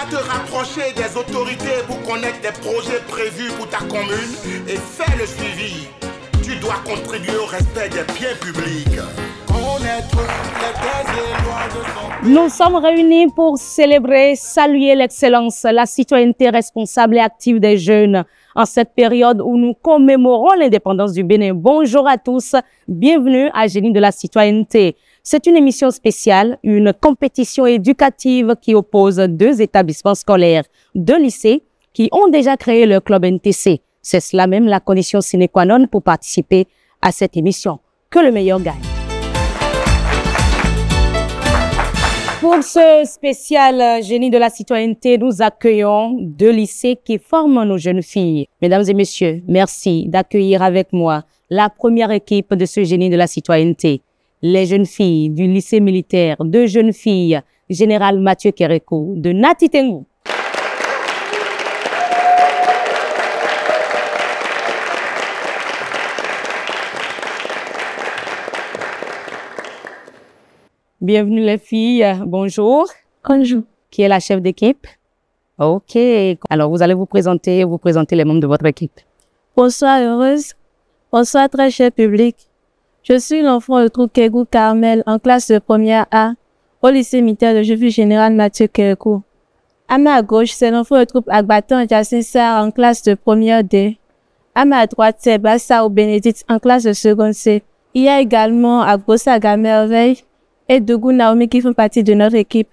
à te rapprocher des autorités pour connaître des projets prévus pour ta commune et faire le suivi. Tu dois contribuer au respect des biens publics. Nous sommes réunis pour célébrer, saluer l'excellence, la citoyenneté responsable et active des jeunes en cette période où nous commémorons l'indépendance du Bénin. Bonjour à tous, bienvenue à Génie de la citoyenneté. C'est une émission spéciale, une compétition éducative qui oppose deux établissements scolaires, deux lycées qui ont déjà créé leur club NTC. C'est cela même la condition sine qua non pour participer à cette émission. Que le meilleur gagne. Pour ce spécial Génie de la citoyenneté, nous accueillons deux lycées qui forment nos jeunes filles. Mesdames et messieurs, merci d'accueillir avec moi la première équipe de ce Génie de la citoyenneté. Les jeunes filles du lycée militaire, deux jeunes filles, Général Mathieu Kérékou de Nati Tengou. Bienvenue les filles, bonjour. Bonjour. Qui est la chef d'équipe? Ok, alors vous allez vous présenter les membres de votre équipe. Bonsoir heureuse, bonsoir très cher public. Je suis l'enfant de troupe Kégou Carmel en classe de première A au lycée militaire de Jufu Général Mathieu Kérékou. À ma gauche, c'est l'enfant de troupe Agbatan Jacin Sarr en classe de première D. À ma droite, c'est Bassa ou Bénédicte en classe de seconde C. Il y a également Agbosaga Merveille et Dougou Naomi qui font partie de notre équipe.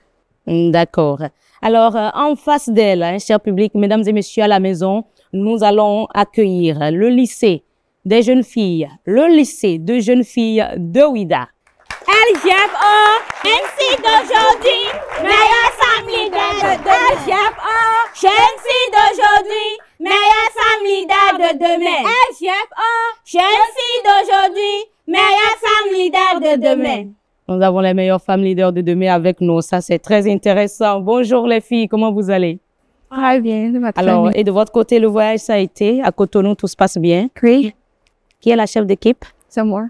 D'accord. Alors, en face d'elle, cher public, mesdames et messieurs à la maison, nous allons accueillir le lycée des jeunes filles, le lycée de jeunes filles de Ouida. LGFO, MC d'aujourd'hui, meilleure femme leader de LGFO, jeune fille d'aujourd'hui, meilleure femme leader de demain. LGFO, jeune fille d'aujourd'hui, meilleure femme leader de demain. Nous avons les meilleures femmes leaders de demain avec nous. Ça, c'est très intéressant. Bonjour les filles, comment vous allez? Très bien, de votre Alors, famille. et de votre côté, le voyage, ça a été à Cotonou, tout se passe bien? Oui, Qui est la chef d'équipe? c'est moi.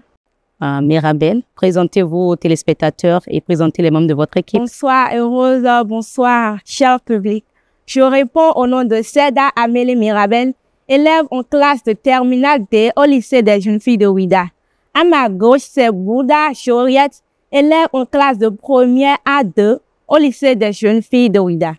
Mirabel, présentez-vous aux téléspectateurs et présentez les membres de votre équipe. Bonsoir heureuse, bonsoir cher public. Je réponds au nom de Seda Amélie Mirabel, élève en classe de terminale D au lycée des jeunes filles de Ouida. À ma gauche, c'est Bouda Choriet, élève en classe de première A2 au lycée des jeunes filles de Ouida.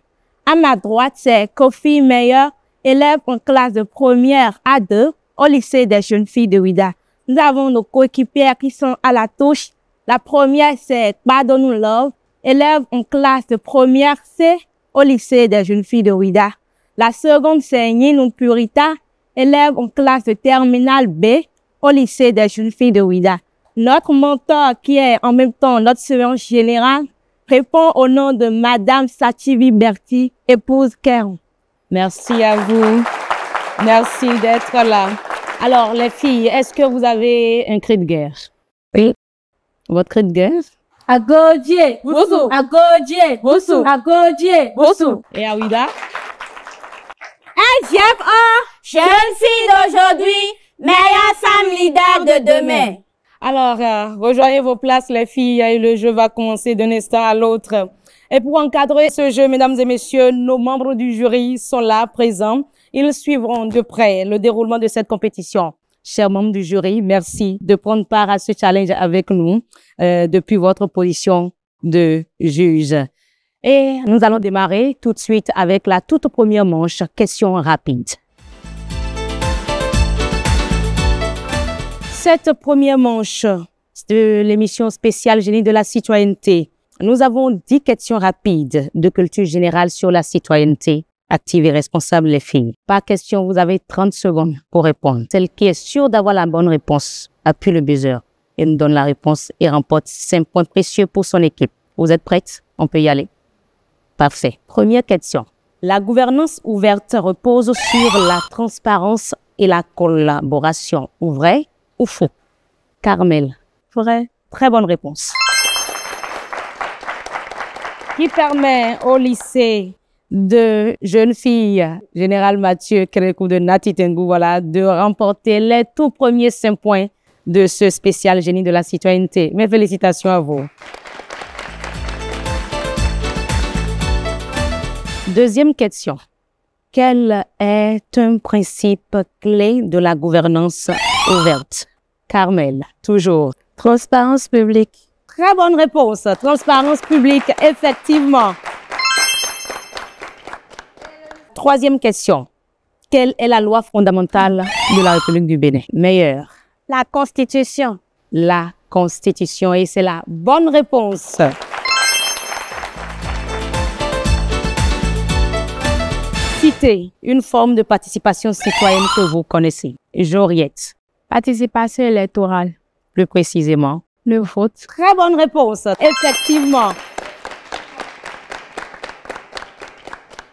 À ma droite, c'est Kofi Meyer, élève en classe de première A2 au lycée des jeunes filles de Ouida. Nous avons nos coéquipières qui sont à la touche. La première, c'est Badonou Love, élève en classe de première C au lycée des jeunes filles de Ouida. La seconde, c'est Ninou Purita, élève en classe de terminale B au lycée des jeunes filles de Ouida. Notre mentor, qui est en même temps notre surveillante générale, répond au nom de Madame Sativi Berti, épouse Kéron. Merci à vous. Merci d'être là. Alors, les filles, est-ce que vous avez un cri de guerre? Oui. Votre cri de guerre? Agodie, Bousou, Agodie, Bousou, Agodie, Bousou. Et à Ouida? LGFO, jeune fille d'aujourd'hui, meilleure femme leader de demain. Alors, rejoignez vos places, les filles, et le jeu va commencer d'un instant à l'autre. Et pour encadrer ce jeu, mesdames et messieurs, nos membres du jury sont là, présents. Ils suivront de près le déroulement de cette compétition. Chers membres du jury, merci de prendre part à ce challenge avec nous depuis votre position de juge. Et nous allons démarrer tout de suite avec la toute première manche, question rapide. Cette première manche de l'émission spéciale Génie de la citoyenneté, nous avons 10 questions rapides de culture générale sur la citoyenneté active et responsable, les filles. Par question, vous avez 30 secondes pour répondre. Celle qui est sûre d'avoir la bonne réponse appuie le buzzer et nous donne la réponse et remporte 5 points précieux pour son équipe. Vous êtes prêtes? On peut y aller? Parfait. Première question. La gouvernance ouverte repose sur la transparence et la collaboration. Vrai ou faux? Carmel. Vrai. Très bonne réponse. Qui permet au lycée de jeunes filles, Général Mathieu Kérékou de Nati Tengou, voilà, de remporter les tout premiers 5 points de ce spécial Génie de la citoyenneté. Mes félicitations à vous. Deuxième question. Quel est un principe clé de la gouvernance ouverte? Carmel, toujours. Transparence publique. Très bonne réponse. Transparence publique, effectivement. Troisième question. Quelle est la loi fondamentale de la République du Bénin? Meilleure. La Constitution. La Constitution, et c'est la bonne réponse. Citez une forme de participation citoyenne que vous connaissez. Joriette. Participation électorale. Plus précisément. Le vote. Très bonne réponse. Effectivement.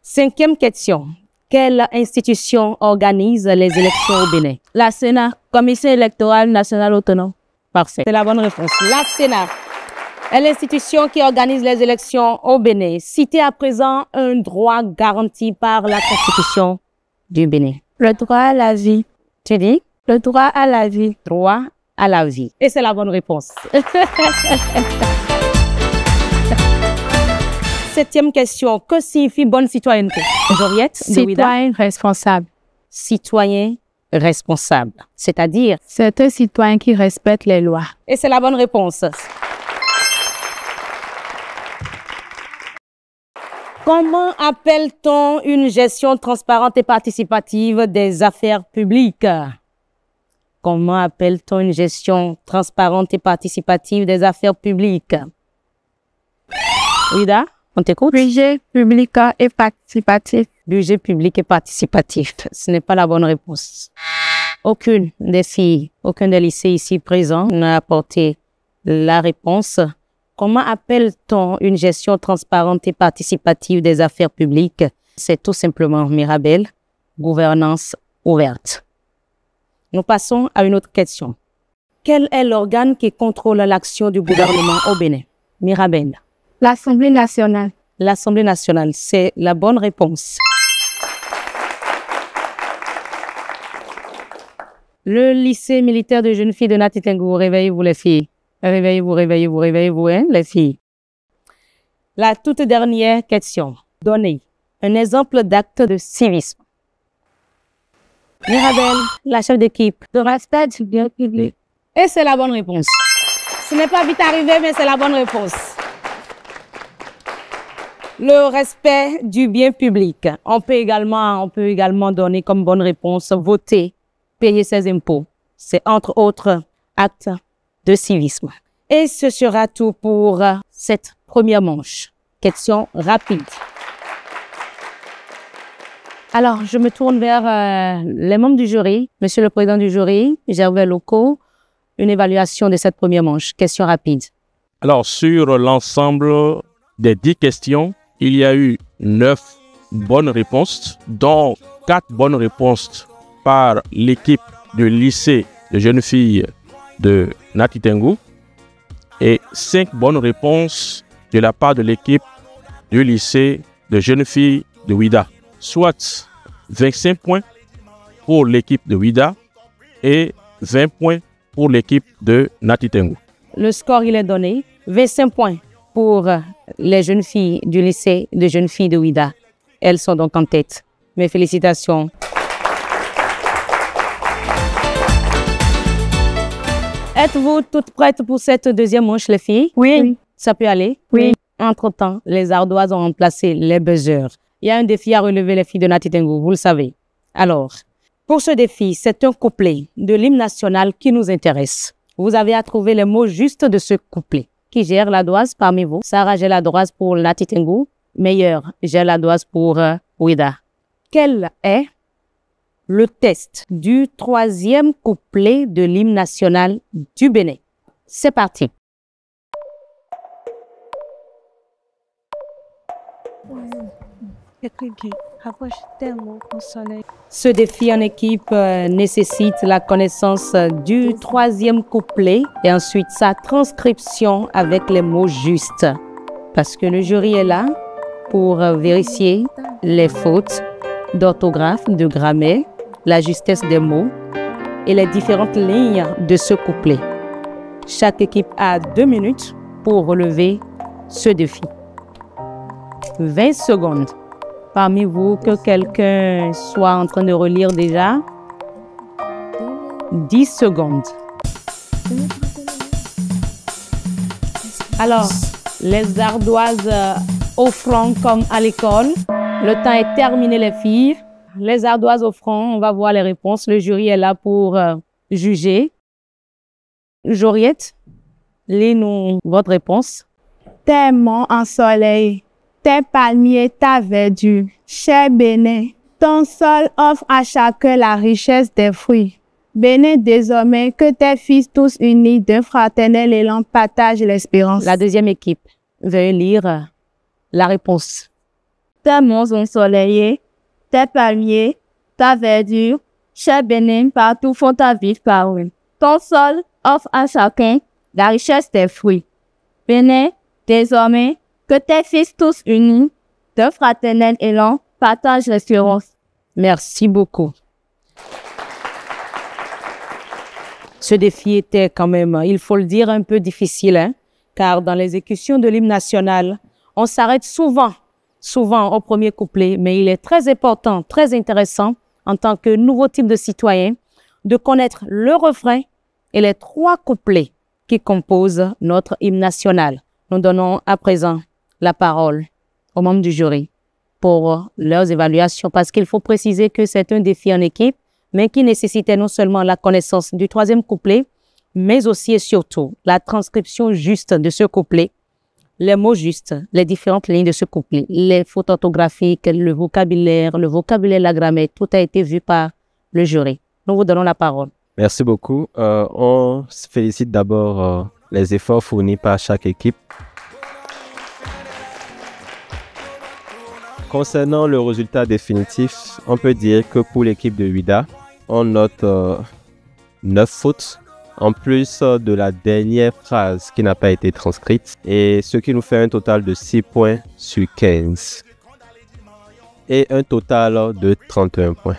Cinquième question. Quelle institution organise les élections au Bénin? La Sénat, Commission électorale nationale autonome. Parfait. C'est la bonne réponse. La Sénat est l'institution qui organise les élections au Bénin. Citez à présent un droit garanti par la Constitution du Bénin. Le droit à la vie. Tu dis? Le droit à la vie. Droit à la vie. Et c'est la bonne réponse. Septième question. Que signifie bonne citoyenneté? Joriette? Citoyen responsable. Citoyen responsable. C'est-à-dire? C'est un citoyen qui respecte les lois. Et c'est la bonne réponse. Comment appelle-t-on une gestion transparente et participative des affaires publiques? Comment appelle-t-on une gestion transparente et participative des affaires publiques? Ouida, on t'écoute? Budget public et participatif. Budget public et participatif. Ce n'est pas la bonne réponse. Aucune des filles, aucun des lycées ici présents n'a apporté la réponse. Comment appelle-t-on une gestion transparente et participative des affaires publiques? C'est tout simplement, Mirabel, gouvernance ouverte. Nous passons à une autre question. Quel est l'organe qui contrôle l'action du gouvernement au Bénin? Mirabel. L'Assemblée nationale. L'Assemblée nationale, c'est la bonne réponse. Le lycée militaire de jeunes filles de Nati Tengu, réveillez-vous les filles. Réveillez-vous, réveillez-vous, réveillez-vous, hein, les filles. La toute dernière question. Donnez un exemple d'acte de civisme. Mirabel, la chef d'équipe. Le respect du bien public. Et c'est la bonne réponse. Ce n'est pas vite arrivé, mais c'est la bonne réponse. Le respect du bien public. On peut également donner comme bonne réponse voter, payer ses impôts. C'est entre autres actes de civisme. Et ce sera tout pour cette première manche. Question rapide. Alors, je me tourne vers les membres du jury. Monsieur le président du jury, Gervais Locaux, une évaluation de cette première manche. Question rapide. Alors, sur l'ensemble des 10 questions, il y a eu 9 bonnes réponses, dont 4 bonnes réponses par l'équipe du lycée de jeunes filles de Nati Tengu et 5 bonnes réponses de la part de l'équipe du lycée de jeunes filles de Ouida, soit 25 points pour l'équipe de Ouida et 20 points pour l'équipe de Nati Tengu. Le score, il est donné. 25 points pour les jeunes filles du lycée de jeunes filles de Ouida. Elles sont donc en tête. Mes félicitations. Êtes-vous toutes prêtes pour cette deuxième manche, les filles? Oui. Ça peut aller? Oui. Entre-temps, les ardoises ont remplacé les buzzers. Il y a un défi à relever, les filles de Nati Tengu, vous le savez. Alors, pour ce défi, c'est un couplet de l'hymne national qui nous intéresse. Vous avez à trouver les mots justes de ce couplet. Qui gère l'ardoise parmi vous? Sarah gère l'ardoise pour Nati Tengu. Meilleur gère l'ardoise pour Ouida. Quel est le test du troisième couplet de l'hymne national du Bénin? C'est parti. Ce défi en équipe nécessite la connaissance du troisième couplet et ensuite sa transcription avec les mots justes. Parce que le jury est là pour vérifier les fautes d'orthographe, de grammaire, la justesse des mots et les différentes lignes de ce couplet. Chaque équipe a 2 minutes pour relever ce défi. 20 secondes parmi vous que quelqu'un soit en train de relire déjà? 10 secondes. Alors, les ardoises au front comme à l'école. Le temps est terminé, les filles. Les ardoises au front, on va voir les réponses. Le jury est là pour juger. Joriette, lis-nous votre réponse. Tes monts ensoleillés, tes palmiers, ta verdure. Cher Bénin, ton sol offre à chacun la richesse des fruits. Bénin, désormais, que tes fils tous unis d'un fraternel élan partagent l'espérance. La deuxième équipe, veuillez lire la réponse. Tes monts ensoleillés, tes palmiers, ta verdure. Cher Bénin, partout font ta vive parole. Ton sol offre à chacun la richesse des fruits. Bénin, désormais, que tes fils tous unis d'un fraternel élan partagent l'espérance. Merci beaucoup. Ce défi était quand même, il faut le dire, un peu difficile, hein, car dans l'exécution de l'hymne national, on s'arrête souvent au premier couplet, mais il est très important, très intéressant, en tant que nouveau type de citoyen, de connaître le refrain et les 3 couplets qui composent notre hymne national. Nous donnons à présent la parole aux membres du jury pour leurs évaluations, parce qu'il faut préciser que c'est un défi en équipe, mais qui nécessitait non seulement la connaissance du 3e couplet, mais aussi et surtout la transcription juste de ce couplet, les mots justes, les différentes lignes de ce couplet, les fautes orthographiques, le vocabulaire, la grammaire, tout a été vu par le jury. Nous vous donnons la parole. Merci beaucoup. On félicite d'abord les efforts fournis par chaque équipe. Concernant le résultat définitif, on peut dire que pour l'équipe de Ouida, on note 9 fautes, en plus de la dernière phrase qui n'a pas été transcrite, et ce qui nous fait un total de 6 points sur 15, et un total de 31 points.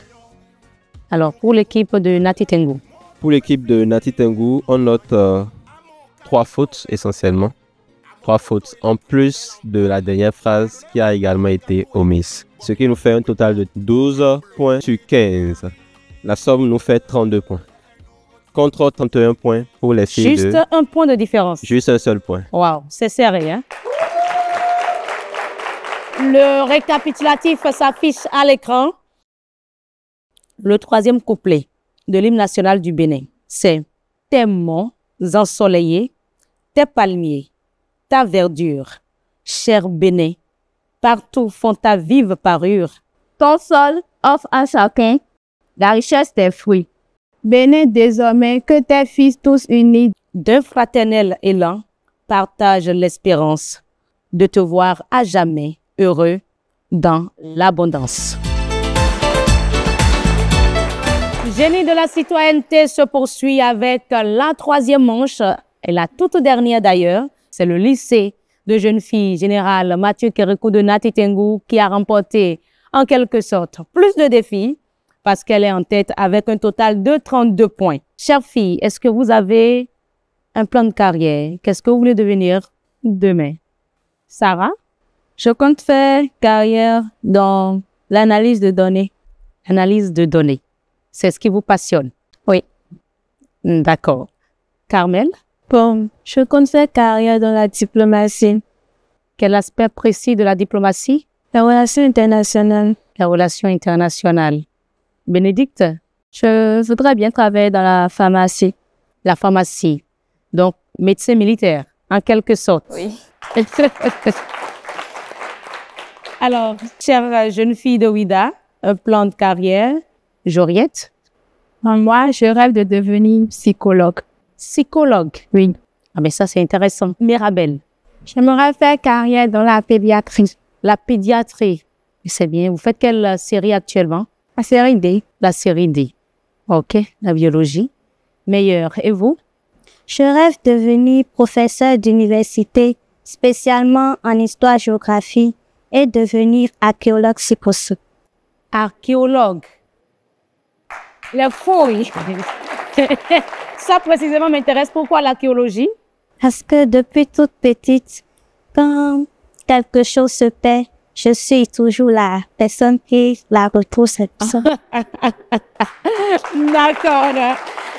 Alors, pour l'équipe de Nati Tengu. Pour l'équipe de Nati Tengu, on note 3 fautes essentiellement. 3 fautes en plus de la dernière phrase qui a également été omise. Ce qui nous fait un total de 12 points sur 15. La somme nous fait 32 points. Contre 31 points pour les filles. Juste un point de différence. Juste un seul point. Wow, c'est serré, hein? Le récapitulatif s'affiche à l'écran. Le 3e couplet de l'hymne national du Bénin, c'est « Tes monts ensoleillés, tes palmiers, ta verdure, cher Bénin, partout font ta vive parure. Ton sol offre à chacun la richesse des fruits. Bénin, désormais, que tes fils tous unis d'un fraternel élan partagent l'espérance de te voir à jamais heureux dans l'abondance. » Génie de la citoyenneté se poursuit avec la 3e manche, et la toute dernière d'ailleurs. C'est le lycée de jeunes filles général Mathieu Kérékou de Nati Tengu qui a remporté en quelque sorte plus de défis parce qu'elle est en tête avec un total de 32 points. Chères filles, est-ce que vous avez un plan de carrière? Qu'est-ce que vous voulez devenir demain? Sarah? Je compte faire carrière dans l'analyse de données. Analyse de données. C'est ce qui vous passionne? Oui. D'accord. Carmel? Bon, je compte faire carrière dans la diplomatie. Quel aspect précis de la diplomatie? La relation internationale. La relation internationale. Bénédicte? Je voudrais bien travailler dans la pharmacie. La pharmacie. Donc, médecin militaire, en quelque sorte. Oui. Alors, chère jeune fille de Ouida, un plan de carrière. Joriette? Moi, je rêve de devenir psychologue. Psychologue? Oui. Ah, mais ça, c'est intéressant. Mirabel? J'aimerais faire carrière dans la pédiatrie. La pédiatrie. C'est bien. Vous faites quelle série actuellement? La série D. La série D. OK. La biologie. Meilleure. Et vous? Je rêve de devenir professeur d'université, spécialement en histoire-géographie, et devenir archéologue si possible. Archéologue. Les fouilles. Ça précisément m'intéresse. Pourquoi l'archéologie? Parce que depuis toute petite, quand quelque chose se perd, Je suis toujours la personne qui la retrouve. D'accord.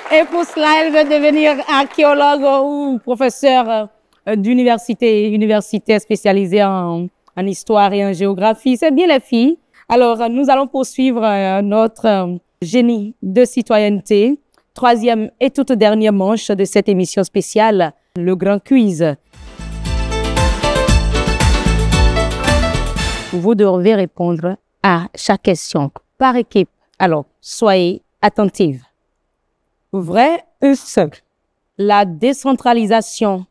Et pour cela, elle veut devenir archéologue ou professeur universitaire spécialisée en histoire et en géographie. C'est bien les filles. Alors, nous allons poursuivre notre génie de citoyenneté. Troisième et toute dernière manche de cette émission spéciale, le grand quiz. Vous devez répondre à chaque question par équipe. Alors, soyez attentifs. Vrai ou faux? La décentralisation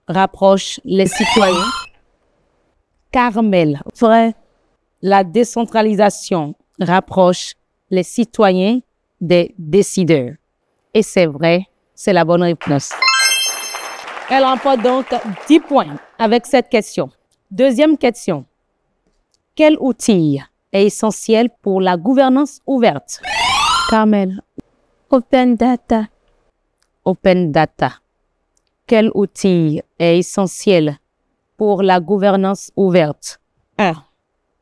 rapproche les citoyens. Carmel. Vrai. La décentralisation rapproche les citoyens des décideurs. Et c'est vrai, c'est la bonne réponse. Elle remporte donc 10 points avec cette question. Deuxième question. Quel outil est essentiel pour la gouvernance ouverte? Carmel. Open Data. Open Data. Quel outil est essentiel pour la gouvernance ouverte? 1.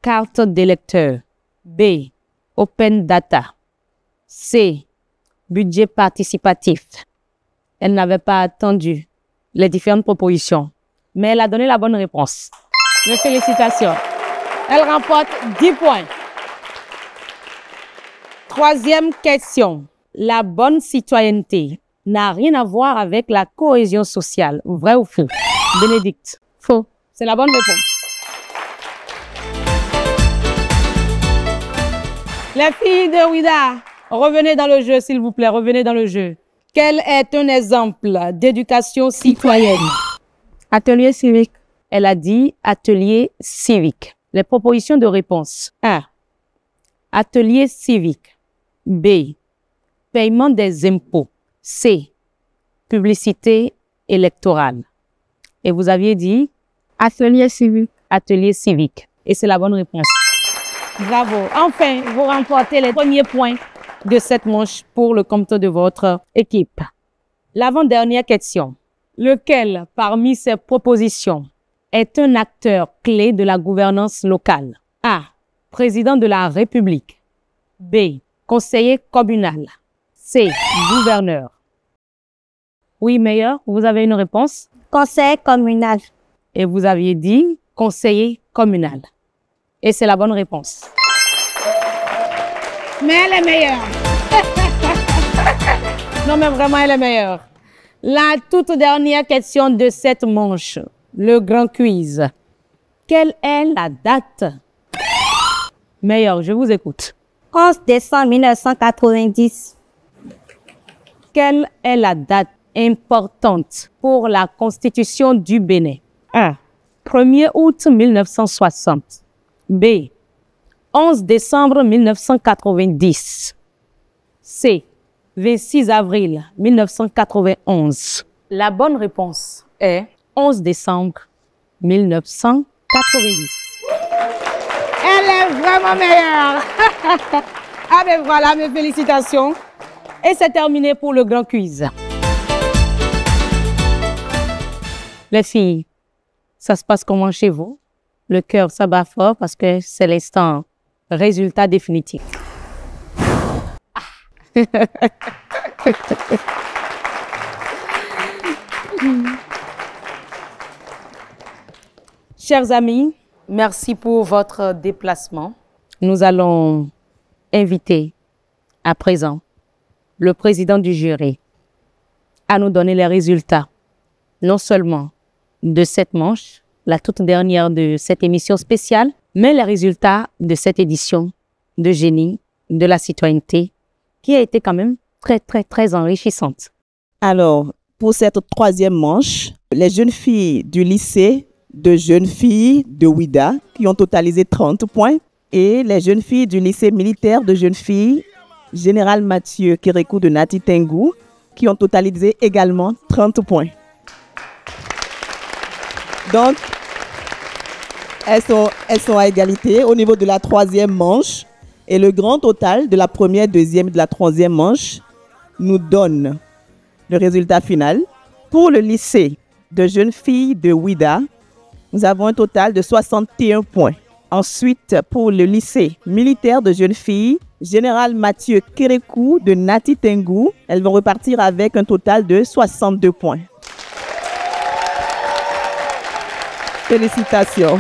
Carte d'électeur. B. Open Data. C. Budget participatif. Elle n'avait pas attendu les différentes propositions, mais elle a donné la bonne réponse. Mes félicitations. Elle remporte 10 points. Troisième question. La bonne citoyenneté n'a rien à voir avec la cohésion sociale. Vrai ou faux? Bénédicte. Faux. C'est la bonne réponse. Les filles de Ouida, revenez dans le jeu, s'il vous plaît, revenez dans le jeu. Quel est un exemple d'éducation citoyenne? Atelier civique. Elle a dit atelier civique. Les propositions de réponse. 1. Atelier civique. B. Paiement des impôts. C. Publicité électorale. Et vous aviez dit Atelier civique. atelier civique. Et c'est la bonne réponse. Bravo. Enfin, vous remportez les premiers points de cette manche pour le compte de votre équipe. L'avant-dernière question. Lequel parmi ces propositions est un acteur clé de la gouvernance locale? A. Président de la République. B. Conseiller communal. C. Gouverneur. Oui, Meilleur, vous avez une réponse? Conseil communal. Et vous aviez dit conseiller communal. Et c'est la bonne réponse. Mais elle est meilleure. Non, mais vraiment, elle est meilleure. La toute dernière question de cette manche, le grand quiz. Quelle est la date? Meilleur, je vous écoute. 11 décembre 1990. Quelle est la date importante pour la Constitution du Bénin? 1. 1er août 1960. B. 11 décembre 1990. C. 26 avril 1991. La bonne réponse est 11 décembre 1990. Elle est vraiment meilleure. Ah ben voilà, mes félicitations. Et c'est terminé pour le grand quiz. Les filles, ça se passe comment chez vous? Le cœur, ça bat fort parce que c'est l'instant résultat définitif. Chers amis, merci pour votre déplacement. Nous allons inviter à présent le président du jury à nous donner les résultats, non seulement de cette manche, la toute dernière de cette émission spéciale, mais les résultats de cette édition de génie de la citoyenneté qui a été quand même très enrichissante. Alors, pour cette troisième manche, les jeunes filles du lycée de jeunes filles de Ouida qui ont totalisé 30 points et les jeunes filles du lycée militaire de jeunes filles Général Mathieu Kérékou de Nati Tengou qui ont totalisé également 30 points. Donc, elles sont à égalité au niveau de la troisième manche et le grand total de la première, deuxième et de la troisième manche nous donne le résultat final. Pour le lycée de jeunes filles de Ouida, nous avons un total de 61 points. Ensuite, pour le lycée militaire de jeunes filles, Général Mathieu Kérékou de Nati Tengou, elles vont repartir avec un total de 62 points. Félicitations.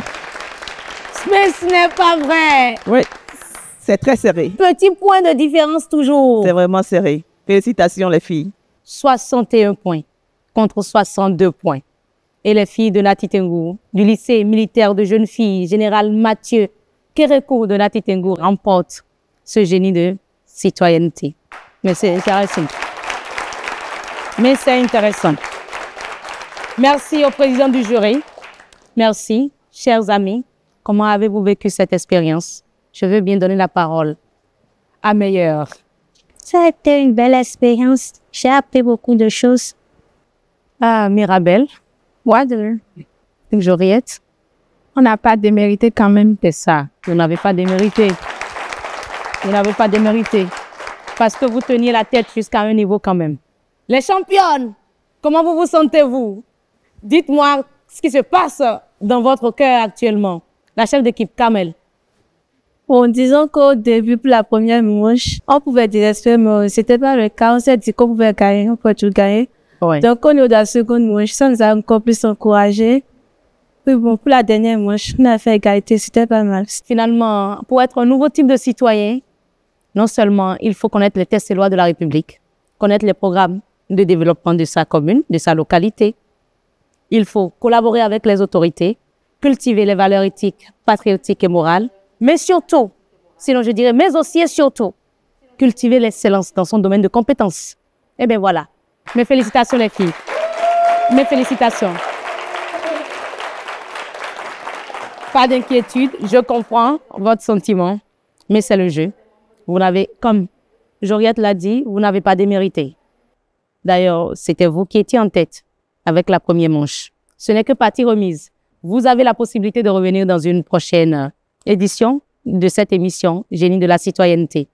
Mais ce n'est pas vrai. Oui, c'est très serré. Petit point de différence toujours. C'est vraiment serré. Félicitations les filles. 61 points contre 62 points. Et les filles de Nati Tengou, du lycée militaire de jeunes filles, Général Mathieu Kérékou de Nati Tengou, remportent ce génie de citoyenneté. Mais c'est intéressant. Merci au président du jury. Merci, chers amis. Comment avez-vous vécu cette expérience? Je veux bien donner la parole à Meilleure. Ça a été une belle expérience. J'ai appris beaucoup de choses. Ah, Mirabel. Joriette. On n'a pas démérité quand même. C'est ça. Vous n'avez pas démérité. Vous n'avez pas démérité. Parce que vous teniez la tête jusqu'à un niveau quand même. Les championnes, comment vous vous sentez-vous? Dites-moi ce qui se passe dans votre cœur actuellement. La chef d'équipe, Kamel. Bon, disons qu'au début, pour la première manche, on pouvait désespérer, mais c'était pas le cas. On s'est dit qu'on pouvait gagner, on pouvait tout gagner. Ouais. Donc, au niveau de la seconde manche, ça nous a encore plus encouragé. Puis bon, pour la dernière manche, on a fait égalité, c'était pas mal. Finalement, pour être un nouveau type de citoyen, non seulement il faut connaître les textes et lois de la République, connaître les programmes de développement de sa commune, de sa localité, il faut collaborer avec les autorités, cultiver les valeurs éthiques, patriotiques et morales, mais surtout, sinon je dirais, mais aussi et surtout, cultiver l'excellence dans son domaine de compétences. Eh bien voilà. Mes félicitations les filles. Mes félicitations. Pas d'inquiétude, je comprends votre sentiment, mais c'est le jeu. Vous n'avez, comme Joriette l'a dit, vous n'avez pas démérité. D'ailleurs, c'était vous qui étiez en tête avec la première manche. Ce n'est que partie remise. Vous avez la possibilité de revenir dans une prochaine édition de cette émission Génie de la citoyenneté.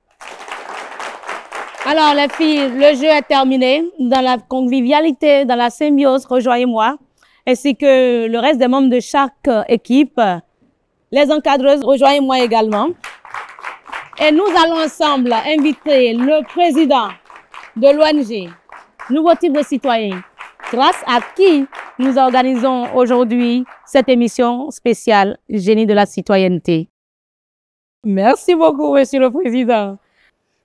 Alors les filles, le jeu est terminé. Dans la convivialité, dans la symbiose, rejoignez-moi, ainsi que le reste des membres de chaque équipe. Les encadreuses, rejoignez-moi également. Et nous allons ensemble inviter le président de l'ONG Nouveau Type de Citoyen, grâce à qui nous organisons aujourd'hui cette émission spéciale Génie de la citoyenneté. Merci beaucoup, Monsieur le Président.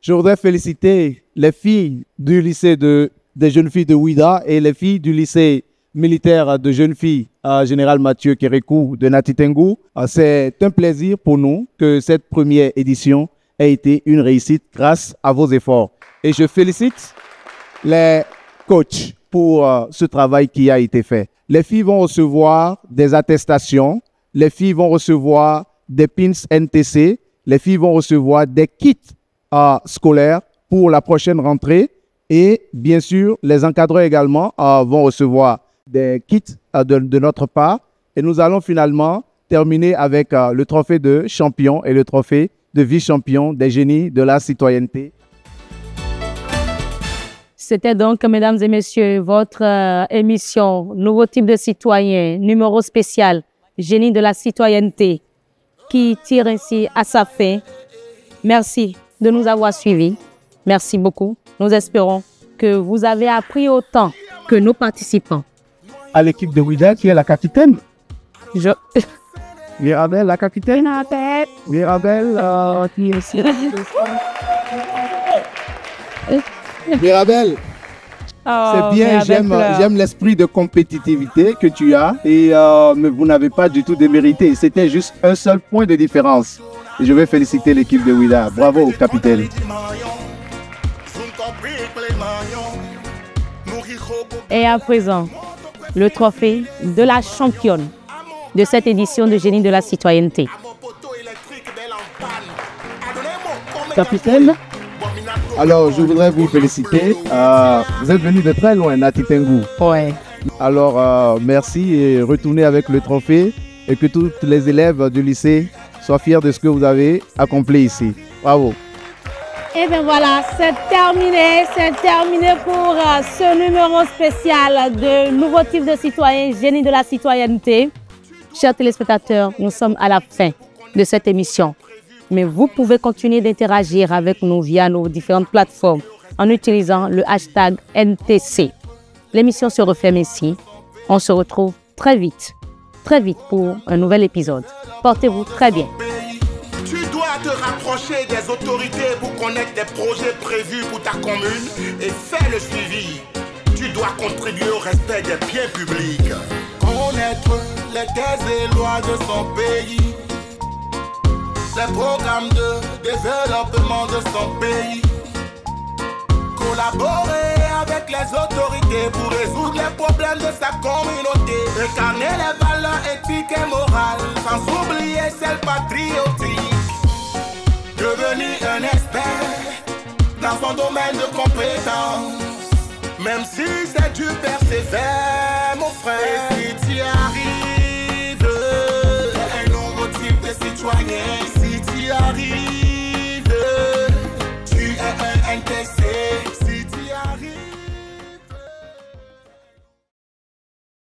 Je voudrais féliciter les filles du lycée des jeunes filles de Ouida et les filles du lycée militaire de jeunes filles Général Mathieu Kérékou de Nati Tengou. C'est un plaisir pour nous que cette première édition ait été une réussite grâce à vos efforts. Et je félicite les coachs pour ce travail qui a été fait. Les filles vont recevoir des attestations, les filles vont recevoir des pins NTC, les filles vont recevoir des kits scolaires pour la prochaine rentrée et bien sûr, les encadreurs également vont recevoir des kits de notre part et nous allons finalement terminer avec le trophée de champion et le trophée de vice-champion des génies de la citoyenneté. C'était donc, mesdames et messieurs, votre émission Nouveau Type de Citoyen, numéro spécial, Génie de la citoyenneté, qui tire ainsi à sa fin. Merci de nous avoir suivis. Merci beaucoup. Nous espérons que vous avez appris autant que nos participants. À l'équipe de Ouida qui est la capitaine. Mirabel, la capitaine. Mirabel, qui est aussi. Mirabel, c'est bien, j'aime l'esprit de compétitivité que tu as et mais vous n'avez pas du tout démérité. C'était juste un seul point de différence. Et je vais féliciter l'équipe de Ouida. Bravo, capitaine. Et à présent, le trophée de la championne de cette édition de Génie de la citoyenneté. Capitaine, alors je voudrais vous féliciter. Vous êtes venu de très loin, Nati Tengou. Ouais. Alors merci et retournez avec le trophée et que tous les élèves du lycée soient fiers de ce que vous avez accompli ici. Bravo. Et bien voilà, c'est terminé pour ce numéro spécial de Nouveau Type de Citoyen, Génie de la citoyenneté. Chers téléspectateurs, nous sommes à la fin de cette émission. Mais vous pouvez continuer d'interagir avec nous via nos différentes plateformes en utilisant le hashtag NTC. L'émission se referme ici. On se retrouve très vite pour un nouvel épisode. Portez-vous très bien. Tu dois te rapprocher des autorités pour connaître des projets prévus pour ta commune et faire le suivi. Tu dois contribuer au respect des biens publics. Connaître les thèses et lois de son pays, les programmes de développement de son pays. Collaborer avec les autorités pour résoudre les problèmes de sa communauté. Incarner les valeurs éthiques et morales, sans oublier celles patriotiques. Devenir un expert dans son domaine de compétence. Même si c'est du persévère, mon frère. Et si tu arrives, un nouveau type de citoyen. Si tu arrives.